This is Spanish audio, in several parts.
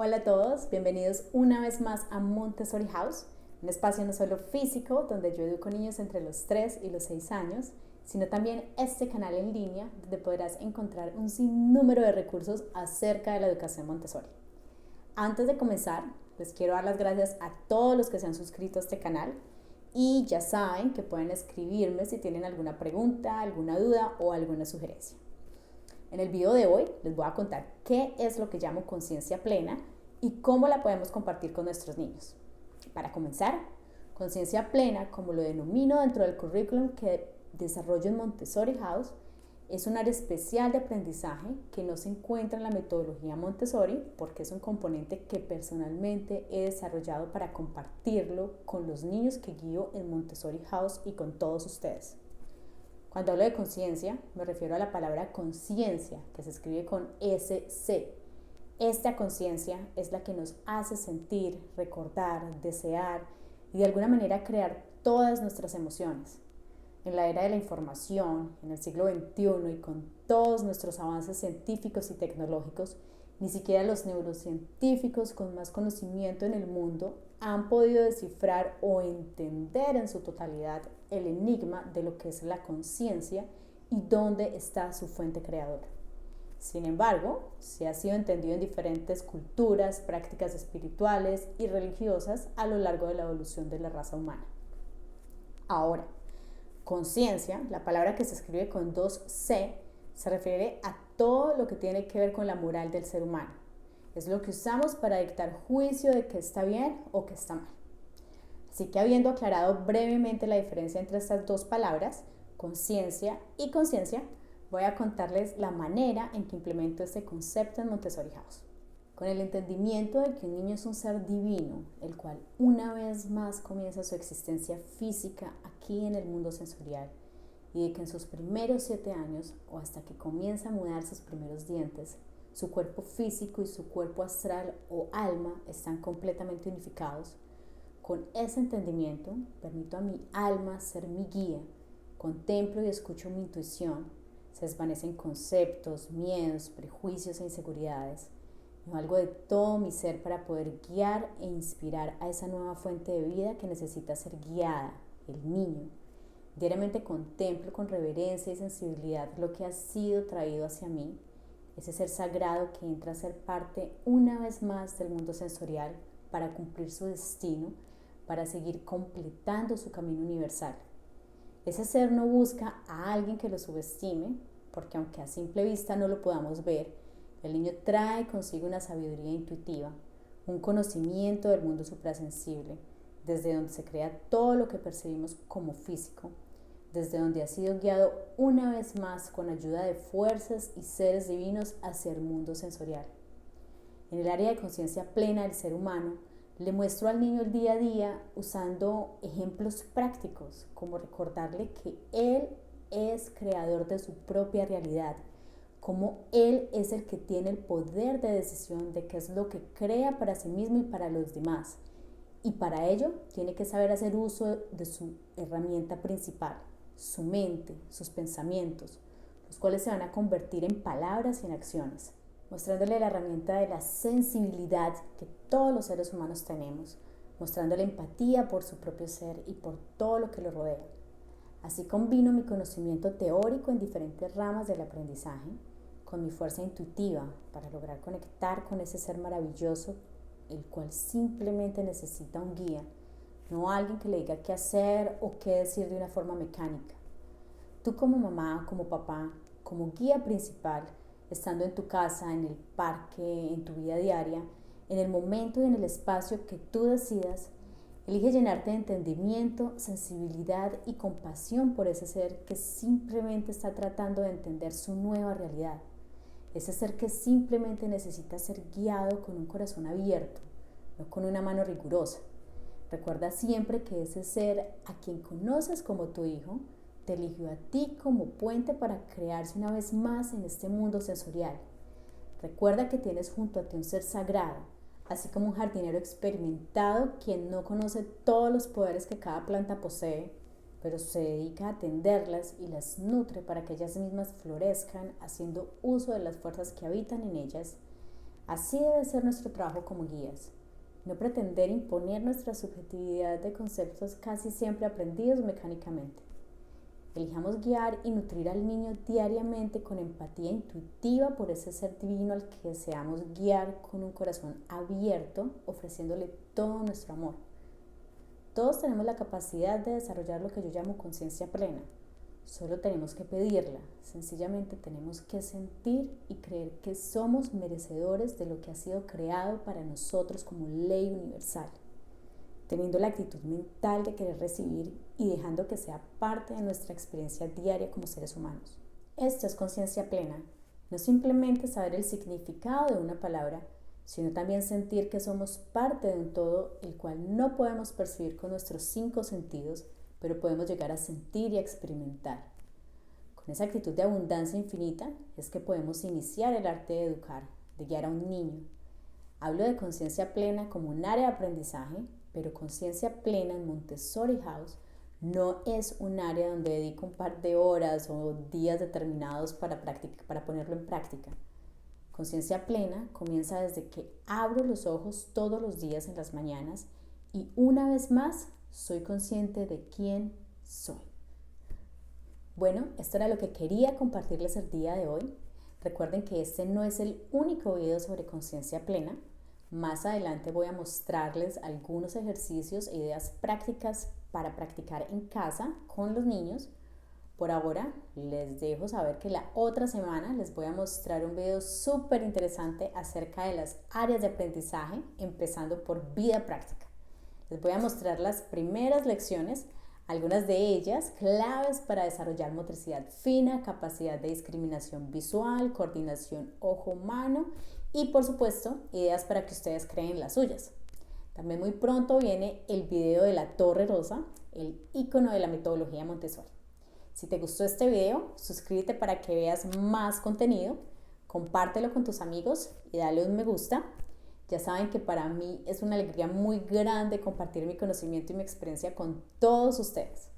Hola a todos, bienvenidos una vez más a Montessori House, un espacio no solo físico donde yo educo niños entre los 3 y los 6 años, sino también este canal en línea donde podrás encontrar un sinnúmero de recursos acerca de la educación Montessori. Antes de comenzar, les quiero dar las gracias a todos los que se han suscrito a este canal y ya saben que pueden escribirme si tienen alguna pregunta, alguna duda o alguna sugerencia. En el video de hoy les voy a contar qué es lo que llamo conciencia plena y cómo la podemos compartir con nuestros niños. Para comenzar, conciencia plena, como lo denomino dentro del currículum que desarrollo en Montessori House, es un área especial de aprendizaje que no se encuentra en la metodología Montessori porque es un componente que personalmente he desarrollado para compartirlo con los niños que guío en Montessori House y con todos ustedes. Cuando hablo de conciencia, me refiero a la palabra conciencia, que se escribe con SC. Esta conciencia es la que nos hace sentir, recordar, desear y de alguna manera crear todas nuestras emociones. En la era de la información, en el siglo XXI y con todos nuestros avances científicos y tecnológicos, ni siquiera los neurocientíficos con más conocimiento en el mundo han podido descifrar o entender en su totalidad el enigma de lo que es la conciencia y dónde está su fuente creadora. Sin embargo, se ha sido entendido en diferentes culturas, prácticas espirituales y religiosas a lo largo de la evolución de la raza humana. Ahora, conciencia, la palabra que se escribe con 2C, se refiere a todo lo que tiene que ver con la moral del ser humano. Es lo que usamos para dictar juicio de qué está bien o qué está mal. Así que habiendo aclarado brevemente la diferencia entre estas dos palabras, conciencia y conciencia, voy a contarles la manera en que implemento este concepto en Montessori House. Con el entendimiento de que un niño es un ser divino, el cual una vez más comienza su existencia física aquí en el mundo sensorial, y de que en sus primeros 7 años, o hasta que comienza a mudar sus primeros dientes, su cuerpo físico y su cuerpo astral o alma están completamente unificados. Con ese entendimiento, permito a mi alma ser mi guía, contemplo y escucho mi intuición, se desvanecen conceptos, miedos, prejuicios e inseguridades. Me valgo de todo mi ser para poder guiar e inspirar a esa nueva fuente de vida que necesita ser guiada, el niño. Diariamente contemplo con reverencia y sensibilidad lo que ha sido traído hacia mí, ese ser sagrado que entra a ser parte una vez más del mundo sensorial para cumplir su destino, para seguir completando su camino universal. Ese ser no busca a alguien que lo subestime, porque aunque a simple vista no lo podamos ver, el niño trae consigo una sabiduría intuitiva, un conocimiento del mundo suprasensible, desde donde se crea todo lo que percibimos como físico, desde donde ha sido guiado una vez más con ayuda de fuerzas y seres divinos hacia el mundo sensorial. En el área de conciencia plena del ser humano, le muestro al niño el día a día usando ejemplos prácticos, como recordarle que él es creador de su propia realidad, como él es el que tiene el poder de decisión de qué es lo que crea para sí mismo y para los demás. Y para ello tiene que saber hacer uso de su herramienta principal, su mente, sus pensamientos, los cuales se van a convertir en palabras y en acciones, mostrándole la herramienta de la sensibilidad que todos los seres humanos tenemos, mostrándole empatía por su propio ser y por todo lo que lo rodea. Así combino mi conocimiento teórico en diferentes ramas del aprendizaje con mi fuerza intuitiva para lograr conectar con ese ser maravilloso, el cual simplemente necesita un guía, no alguien que le diga qué hacer o qué decir de una forma mecánica. Tú como mamá, como papá, como guía principal, estando en tu casa, en el parque, en tu vida diaria, en el momento y en el espacio que tú decidas, elige llenarte de entendimiento, sensibilidad y compasión por ese ser que simplemente está tratando de entender su nueva realidad. Ese ser que simplemente necesita ser guiado con un corazón abierto, no con una mano rigurosa. Recuerda siempre que ese ser a quien conoces como tu hijo te eligió a ti como puente para crearse una vez más en este mundo sensorial. Recuerda que tienes junto a ti un ser sagrado, así como un jardinero experimentado quien no conoce todos los poderes que cada planta posee, pero se dedica a atenderlas y las nutre para que ellas mismas florezcan haciendo uso de las fuerzas que habitan en ellas. Así debe ser nuestro trabajo como guías. No pretender imponer nuestra subjetividad de conceptos casi siempre aprendidos mecánicamente. Elijamos guiar y nutrir al niño diariamente con empatía intuitiva por ese ser divino al que deseamos guiar con un corazón abierto, ofreciéndole todo nuestro amor. Todos tenemos la capacidad de desarrollar lo que yo llamo conciencia plena. Solo tenemos que pedirla. Sencillamente tenemos que sentir y creer que somos merecedores de lo que ha sido creado para nosotros como ley universal, teniendo la actitud mental de querer recibir y dejando que sea parte de nuestra experiencia diaria como seres humanos. Esto es conciencia plena, no simplemente saber el significado de una palabra, sino también sentir que somos parte de un todo el cual no podemos percibir con nuestros 5 sentidos, pero podemos llegar a sentir y a experimentar. Con esa actitud de abundancia infinita es que podemos iniciar el arte de educar, de guiar a un niño. Hablo de conciencia plena como un área de aprendizaje, pero conciencia plena en Montessori House no es un área donde dedico un par de horas o días determinados para ponerlo en práctica. Conciencia plena comienza desde que abro los ojos todos los días en las mañanas y una vez más soy consciente de quién soy. Bueno, esto era lo que quería compartirles el día de hoy. Recuerden que este no es el único video sobre conciencia plena. Más adelante voy a mostrarles algunos ejercicios e ideas prácticas para practicar en casa con los niños. Por ahora les dejo saber que la otra semana les voy a mostrar un video súper interesante acerca de las áreas de aprendizaje, empezando por vida práctica. Les voy a mostrar las primeras lecciones, algunas de ellas claves para desarrollar motricidad fina, capacidad de discriminación visual, coordinación ojo-mano y por supuesto ideas para que ustedes creen las suyas. También muy pronto viene el video de la Torre Rosa, el icono de la metodología Montessori. Si te gustó este video, suscríbete para que veas más contenido, compártelo con tus amigos y dale un me gusta. Ya saben que para mí es una alegría muy grande compartir mi conocimiento y mi experiencia con todos ustedes.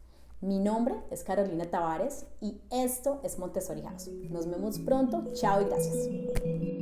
Mi nombre es Carolina Tavares y esto es Montessori House. Nos vemos pronto. Chao y gracias.